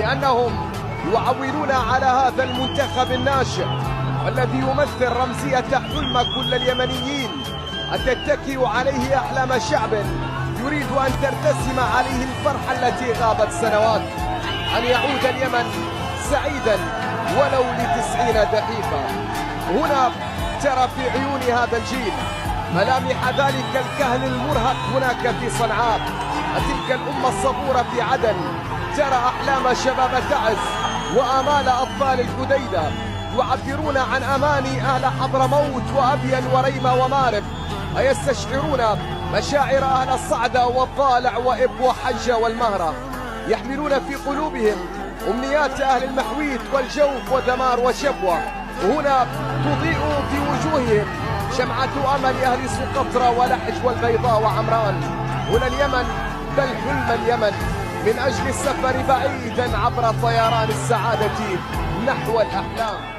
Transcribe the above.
لأنهم يعولون على هذا المنتخب الناشئ والذي يمثل رمزية حلم كل اليمنيين أن تتكئ عليه أحلام شعب يريد أن ترتسم عليه الفرحة التي غابت سنوات، أن يعود اليمن سعيدا ولو ل90 دقيقة. هنا ترى في عيون هذا الجيل ملامح ذلك الكهن المرهق هناك في صنعاء، وتلك الأمة الصبورة في عدن ترى أحلام شباب تعز وآمال أطفال الجديدة يعبرون عن أماني أهل حضرموت وأبين وريمة ومارب، ويستشعرون مشاعر أهل الصعدة والضالع وإب وحجة والمهرة، يحملون في قلوبهم أمنيات أهل المحويت والجوف ودمار وشبوة. وهنا تضيء في وجوههم شمعة أمل أهل سقطرى ولحج والبيضاء وعمران. هنا اليمن بل حلم اليمن من أجل السفر بعيدا عبر طيران السعادة نحو الأحلام.